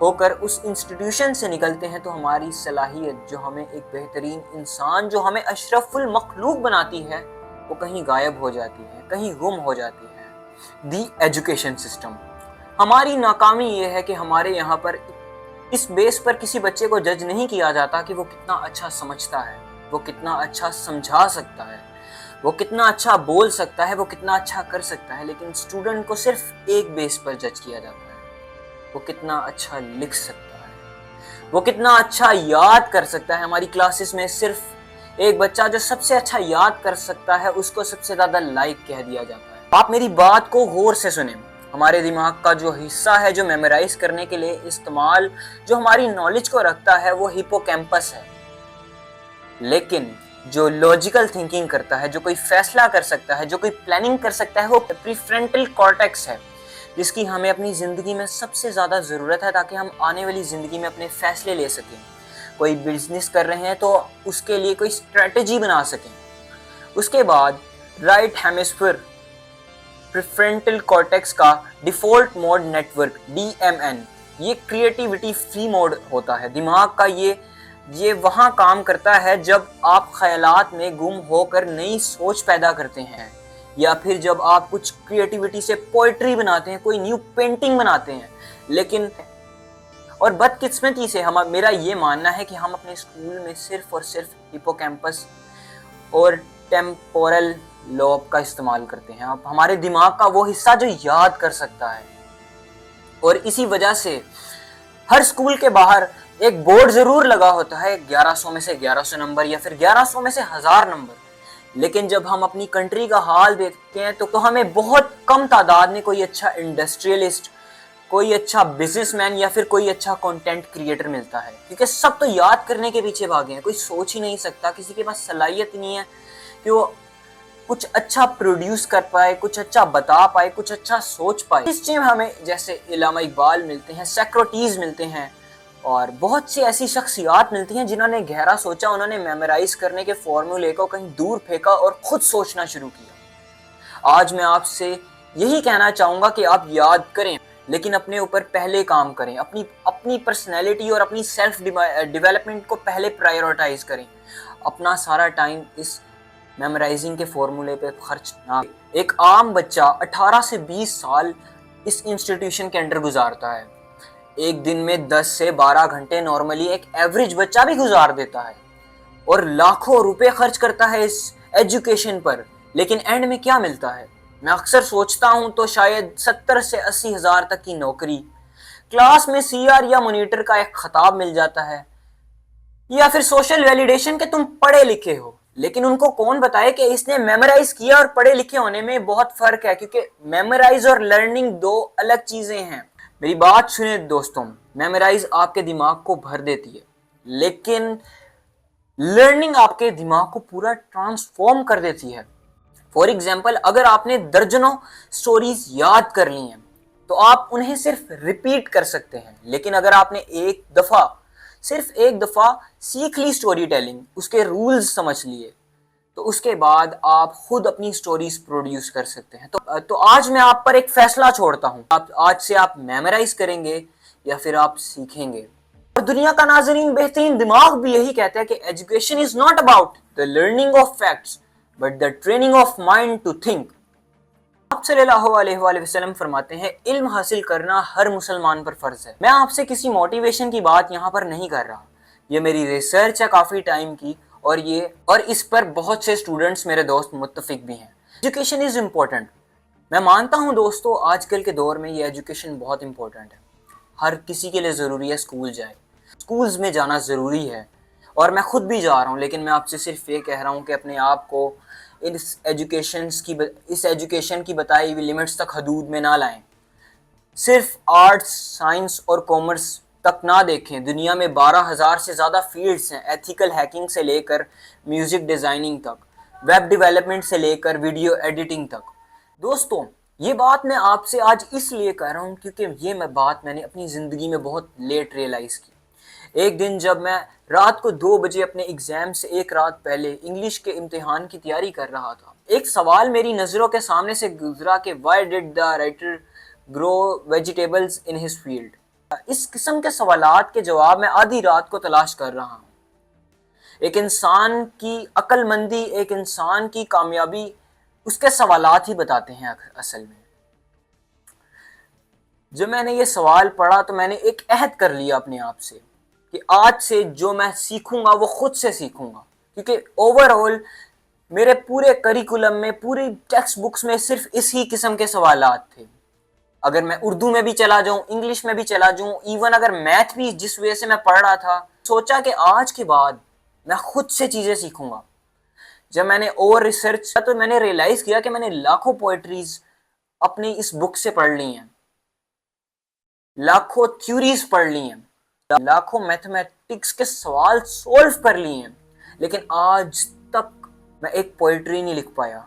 ہو کر اس انسٹیٹیوشن سے نکلتے ہیں تو ہماری صلاحیت جو ہمیں ایک بہترین انسان، جو ہمیں اشرف المخلوق بناتی ہے، وہ کہیں غائب ہو جاتی ہے، کہیں گم ہو جاتی ہے۔ دی ایجوکیشن سسٹم، ہماری ناکامی یہ ہے کہ ہمارے یہاں پر اس بیس پر کسی بچے کو جج نہیں کیا جاتا کہ وہ کتنا اچھا سمجھتا ہے، وہ کتنا اچھا سمجھا سکتا ہے، وہ کتنا اچھا بول سکتا ہے، وہ کتنا اچھا کر سکتا ہے، لیکن اسٹوڈنٹ کو صرف ایک بیس پر جج کیا جاتا ہے، وہ کتنا اچھا لکھ سکتا ہے، وہ کتنا اچھا یاد کر سکتا ہے۔ ہماری کلاسز میں صرف ایک بچہ جو سب سے اچھا یاد کر سکتا ہے اس کو سب سے زیادہ لائک کہہ دیا جاتا ہے۔ آپ میری بات کو غور سے سنیں، ہمارے دماغ کا جو حصہ ہے جو میمورائز کرنے کے لیے استعمال، جو ہماری نالج کو رکھتا ہے، وہ ہپو کیمپس ہے، لیکن جو لاجیکل تھنکنگ کرتا ہے، جو کوئی فیصلہ کر سکتا ہے، جو کوئی پلاننگ کر سکتا ہے، وہ پری فرنٹل کارٹیکس ہے، جس کی ہمیں اپنی زندگی میں سب سے زیادہ ضرورت ہے تاکہ ہم آنے والی زندگی میں اپنے فیصلے لے سکیں، کوئی بزنس کر رہے ہیں تو اس کے لیے کوئی اسٹریٹجی بنا سکیں۔ اس کے بعد رائٹ ہیمسفیئر پریفرنٹل کارٹیکس کا default mode network DMN، یہ کریٹیوٹی فری موڈ ہوتا ہے۔ دماغ کا یہ وہاں کام کرتا ہے جب آپ خیالات میں گم ہو کر نئی سوچ پیدا کرتے ہیں، یا پھر جب آپ کچھ کریٹیوٹی سے پوئٹری بناتے ہیں، کوئی نیو پینٹنگ بناتے ہیں۔ لیکن اور بدقسمتی سے میرا یہ ماننا ہے کہ ہم اپنے اسکول میں صرف اور صرف ہپو کیمپس اور ٹیمپورل لوب کا استعمال کرتے ہیں، ہمارے دماغ کا وہ حصہ جو یاد کر سکتا ہے۔ اور اسی وجہ سے ہر اسکول کے باہر ایک بورڈ ضرور لگا ہوتا ہے 1100 میں سے 1100 نمبر یا پھر 1100 میں سے 1000 نمبر، لیکن جب ہم اپنی کنٹری کا حال دیکھتے ہیں تو ہمیں بہت کم تعداد میں کوئی اچھا انڈسٹریلسٹ، کوئی اچھا بزنس مین یا پھر کوئی اچھا کنٹینٹ کریٹر ملتا ہے، کیونکہ سب تو یاد کرنے کے پیچھے بھاگے ہیں، کوئی سوچ ہی نہیں سکتا، کسی کے پاس صلاحیت نہیں ہے کہ وہ کچھ اچھا پروڈیوس کر پائے، کچھ اچھا بتا پائے، کچھ اچھا سوچ پائے۔ اس ٹیم ہمیں جیسے علامہ اقبال ملتے ہیں، سیکریٹیز ملتے ہیں، اور بہت سی ایسی شخصیات ملتی ہیں جنہوں نے گہرا سوچا، انہوں نے میمورائز کرنے کے فارمولے کو کہیں دور پھینکا اور خود سوچنا شروع کیا۔ آج میں آپ سے یہی کہنا چاہوں گا کہ آپ یاد کریں، لیکن اپنے اوپر پہلے کام کریں، اپنی پرسنالٹی اور اپنی سیلف ڈیولپمنٹ کو پہلے پرائیورٹائز کریں، اپنا سارا ٹائم اس میمورائزنگ کے فارمولے پہ خرچ نہ۔ ایک عام بچہ 18 سے 20 سال اس انسٹیٹیوشن کے اندر گزارتا ہے، ایک دن میں 10 سے 12 گھنٹے نارملی ایک ایوریج بچہ بھی گزار دیتا ہے، اور لاکھوں روپے خرچ کرتا ہے اس ایجوکیشن پر، لیکن اینڈ میں کیا ملتا ہے؟ میں اکثر سوچتا ہوں تو شاید 70 سے 80 ہزار تک کی نوکری، کلاس میں CR یا مونیٹر کا ایک خطاب مل جاتا ہے، یا پھر سوشل ویلیڈیشن کہ تم پڑھے لکھے ہو۔ لیکن ان کو کون بتائے کہ اس نے میمورائز کیا اور پڑھے لکھے ہونے میں بہت فرق ہے، کیونکہ میمورائز اور لرننگ دو الگ چیزیں ہیں۔ میری بات سنیں دوستوں، میمورائز آپ کے دماغ کو بھر دیتی ہے، لیکن لرننگ آپ کے دماغ کو پورا ٹرانسفارم کر دیتی ہے۔ فور ایگزامپل، اگر آپ نے درجنوں سٹوریز یاد کر لی ہیں تو آپ انہیں صرف ریپیٹ کر سکتے ہیں، لیکن اگر آپ نے صرف ایک دفعہ سیکھ لی سٹوری ٹیلنگ، اس کے رولز سمجھ لیے، تو اس کے بعد آپ خود اپنی سٹوریز پروڈیوس کر سکتے ہیں۔ تو آج میں آپ پر ایک فیصلہ چھوڑتا ہوں، آج سے آپ میمورائز کریں گے یا پھر آپ سیکھیں گے۔ اور دنیا کا ناظرین، بہترین دماغ بھی یہی کہتا ہے کہ education is not about the learning of facts but the training of mind to think. آپ صلی اللہ علیہ وآلہ وسلم فرماتے ہیں علم حاصل کرنا ہر مسلمان پر فرض ہے۔ میں آپ سے کسی موٹیویشن کی بات یہاں پر نہیں کر رہا، یہ میری ریسرچ ہے کافی ٹائم کی، اور اس پر بہت سے اسٹوڈنٹس میرے دوست متفق بھی ہیں۔ ایجوکیشن از امپورٹنٹ، میں مانتا ہوں دوستو، آج کل کے دور میں یہ ایجوکیشن بہت امپورٹنٹ ہے، ہر کسی کے لیے ضروری ہے اسکول جائے، اسکولز میں جانا ضروری ہے، اور میں خود بھی جا رہا ہوں، لیکن میں آپ سے صرف یہ کہہ رہا ہوں کہ اپنے آپ کو اس ایجوکیشن کی بتائی ہوئی لمٹس تک حدود میں نہ لائیں، صرف آرٹس، سائنس اور کامرس تک نہ دیکھیں۔ دنیا میں 12,000 سے زیادہ فیلڈز ہیں، ایتھیکل ہیکنگ سے لے کر میوزک ڈیزائننگ تک، ویب ڈیولپمنٹ سے لے کر ویڈیو ایڈیٹنگ تک۔ دوستوں، یہ بات میں آپ سے آج اس لیے کہہ رہا ہوں کیونکہ یہ بات میں نے اپنی زندگی میں بہت لیٹ ریئلائز کی۔ ایک دن جب میں رات کو 2 بجے اپنے ایگزام سے ایک رات پہلے انگلش کے امتحان کی تیاری کر رہا تھا، ایک سوال میری نظروں کے سامنے سے گزرا کہ why did the writer grow vegetables in his field؟ اس قسم کے سوالات کے جواب میں آدھی رات کو تلاش کر رہا ہوں۔ ایک انسان کی عقل مندی، ایک انسان کی کامیابی اس کے سوالات ہی بتاتے ہیں اصل میں۔ جب میں نے یہ سوال پڑھا تو میں نے ایک عہد کر لیا اپنے آپ سے کہ آج سے جو میں سیکھوں گا وہ خود سے سیکھوں گا، کیونکہ اوور آل میرے پورے کریکولم میں، پوری ٹیکسٹ بکس میں صرف اسی قسم کے سوالات تھے۔ اگر میں اردو میں بھی چلا جاؤں، انگلش میں بھی چلا جاؤں، ایون اگر میتھ بھی جس وجہ سے میں پڑھ رہا تھا، سوچا کہ آج کے بعد میں خود سے چیزیں سیکھوں گا۔ جب میں نے اور ریسرچ کیا تو میں نے ریئلائز کیا کہ میں نے لاکھوں پوئٹریز اپنی اس بک سے پڑھ لی ہیں، لاکھوں تھیوریز پڑھ لی ہیں، لاکھوں میتھمیٹکس کے سوال سولو کر لیے ہیں، لیکن آج تک میں ایک پوئٹری نہیں لکھ پایا،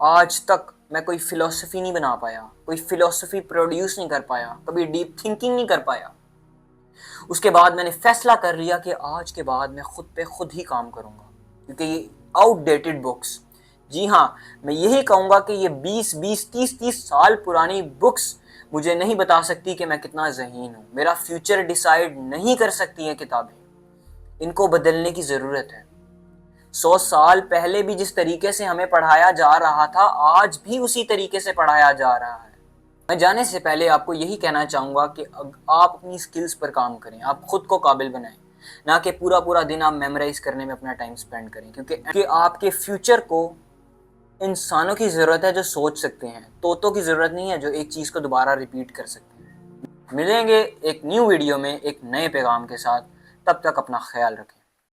آج تک میں کوئی فلسفی نہیں بنا پایا، کوئی فلسفی پروڈیوس نہیں کر پایا، کبھی ڈیپ تھنکنگ نہیں کر پایا۔ اس کے بعد میں نے فیصلہ کر لیا کہ آج کے بعد میں خود پہ خود ہی کام کروں گا، کیونکہ یہ آؤٹ ڈیٹڈ بکس، جی ہاں میں یہی کہوں گا کہ یہ 20-30 سال پرانی بکس مجھے نہیں بتا سکتی کہ میں کتنا ذہین ہوں، میرا فیوچر ڈیسائیڈ نہیں کر سکتی ہیں کتابیں، ان کو بدلنے کی ضرورت ہے۔ 100 سال پہلے بھی جس طریقے سے ہمیں پڑھایا جا رہا تھا، آج بھی اسی طریقے سے پڑھایا جا رہا ہے۔ میں جانے سے پہلے آپ کو یہی کہنا چاہوں گا کہ آپ اپنی سکلز پر کام کریں، آپ خود کو قابل بنائیں، نہ کہ پورا دن آپ میمورائز کرنے میں اپنا ٹائم سپینڈ کریں، کیونکہ آپ کے فیوچر کو انسانوں کی ضرورت ہے جو سوچ سکتے ہیں، طوطوں کی ضرورت نہیں ہے جو ایک چیز کو دوبارہ ریپیٹ کر سکتے ہیں۔ ملیں گے ایک نیو ویڈیو میں ایک نئے پیغام کے ساتھ، تب تک اپنا خیال رکھیں۔